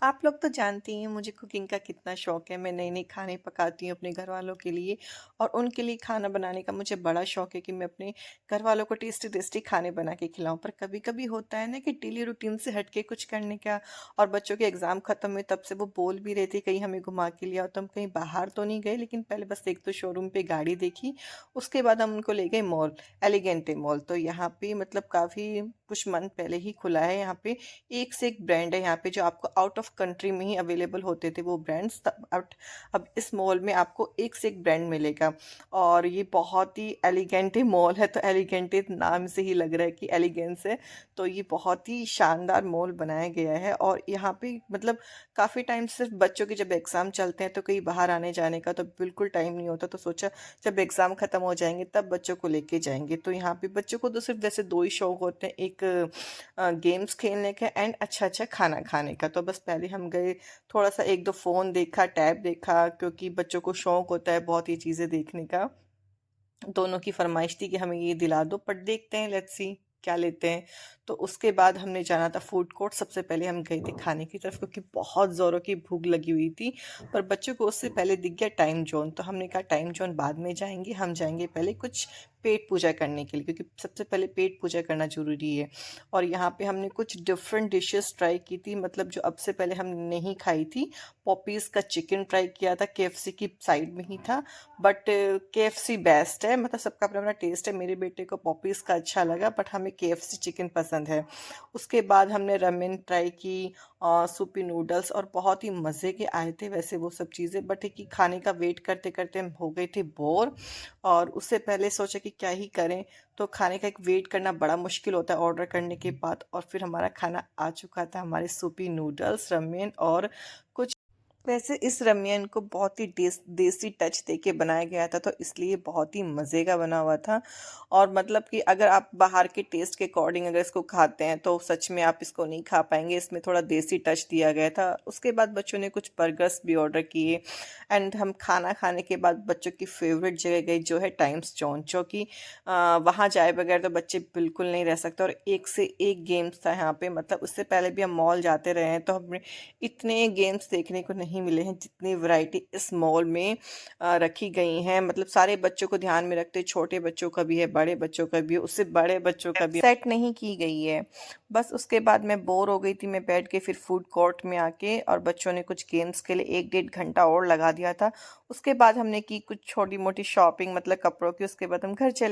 आप लोग तो जानती हैं मुझे कुकिंग का कितना शौक है। मैं नए-नए खाने पकाती हूँ अपने घरवालों के लिए और उनके लिए खाना बनाने का मुझे बड़ा शौक है कि मैं अपने घरवालों को टेस्टी-टेस्टी खाने बना के खिलाऊँ। पर कभी-कभी होता है ना कि डेली रूटीन से हट के कुछ करने का। और बच्चों के एग्ज़ाम ख़त्म हुए तब से वो बोल भी रहे थे कहीं हमें घुमा के ले आओ, तो हम कहीं बाहर तो नहीं गए, लेकिन पहले बस एक तो शोरूम पे गाड़ी देखी, उसके बाद हम उनको ले गए मॉल, एलिगेंटे मॉल। तो यहाँ पे मतलब काफ़ी कुछ मंथ पहले ही खुला है यहाँ पे। एक से एक ब्रांड है यहाँ पे जो आपको आउट ऑफ कंट्री में ही अवेलेबल होते थे वो ब्रांड्स, तब अब इस मॉल में आपको एक से एक ब्रांड मिलेगा। और ये बहुत ही एलिगेंट मॉल है, तो एलिगेंट नाम से ही लग रहा है कि एलिगेंस है। तो ये बहुत ही शानदार मॉल बनाया गया है और यहाँ पे मतलब काफ़ी टाइम सिर्फ बच्चों के जब एग्ज़ाम चलते हैं तो कहीं बाहर आने जाने का तो बिल्कुल टाइम नहीं होता, तो सोचा जब एग्ज़ाम ख़त्म हो जाएंगे तब बच्चों को लेके जाएंगे। तो यहाँ पे बच्चों को तो सिर्फ वैसे दो ही शौक होते हैं, एक गेम्स खेलने का एंड अच्छा-अच्छा खाना खाने का। तो बस पहले हम गए, थोड़ा-सा 1-2 फ़ोन देखा, टैब देखा, क्योंकि बच्चों को शौक होता है बहुत ये चीज़ें देखने का। दोनों की फ़रमाइश थी कि हमें ये दिला दो, बट देखते हैं, लेट्स सी क्या लेते हैं। तो उसके बाद हमने जाना था फूड कोर्ट। सबसे पहले हम गए थे खाने की तरफ क्योंकि बहुत ज़ोरों की भूख लगी हुई थी। पर बच्चों को उससे पहले दिख गया टाइम ज़ोन, तो हमने कहा टाइम ज़ोन बाद में जाएँगे, हम जाएँगे पहले कुछ पेट पूजा करने के लिए, क्योंकि सबसे पहले पेट पूजा करना ज़रूरी है। और यहाँ पे हमने कुछ डिफरेंट डिशेज़ ट्राई की थी, मतलब जो अब से पहले हमने नहीं खाई थी। पॉपीज़ का चिकन ट्राई किया था, केएफसी की साइड में ही था, बट केएफसी बेस्ट है, मतलब सबका अपना अपना टेस्ट है। मेरे बेटे को पॉपीज़ का अच्छा लगा, बट हमें केएफसी चिकन पसंद है। उसके बाद हमने रमेन ट्राई की, सूपी नूडल्स, और बहुत ही मज़े के आए थे वैसे वो सब चीज़ें, बट है कि खाने का वेट करते करते हम हो गए थे बोर। और उससे पहले सोचा कि क्या ही करें, तो खाने का एक वेट करना बड़ा मुश्किल होता है ऑर्डर करने के बाद, और फिर हमारा खाना आ चुका था, हमारे सूपी नूडल्स, रमेन और कुछ। वैसे इस रमियन को बहुत ही देसी टच देके बनाया गया था, तो इसलिए बहुत ही मज़े का बना हुआ था। और मतलब कि अगर आप बाहर के टेस्ट के अकॉर्डिंग अगर इसको खाते हैं तो सच में आप इसको नहीं खा पाएंगे, इसमें थोड़ा देसी टच दिया गया था। उसके बाद बच्चों ने कुछ बर्गर्स भी ऑर्डर किए। एंड हम खाना खाने के बाद बच्चों की फेवरेट जगह गई जो है टाइम्स जॉन, जो कि वहाँ जाए बगैर तो बच्चे बिल्कुल नहीं रह सकते। और एक से एक गेम्स था यहाँ पे, मतलब उससे पहले भी हम मॉल जाते रहे हैं तो हम इतने गेम्स देखने को नहीं मिले हैं जितनी वैरायटी इस मॉल में रखी गई हैं। मतलब सारे बच्चों को ध्यान में रखते, छोटे बच्चों का भी है, बड़े बच्चों का भी है, उससे बड़े बच्चों का भी सेट नहीं की गई है। बस उसके बाद मैं बोर हो गई थी, मैं बैठ के फिर फूड कोर्ट में आके, और बच्चों ने कुछ गेम्स के लिए 1-1.5 घंटा और लगा दिया था। उसके बाद हमने की कुछ छोटी मोटी शॉपिंग, मतलब कपड़ों की। उसके बाद हम घर चले।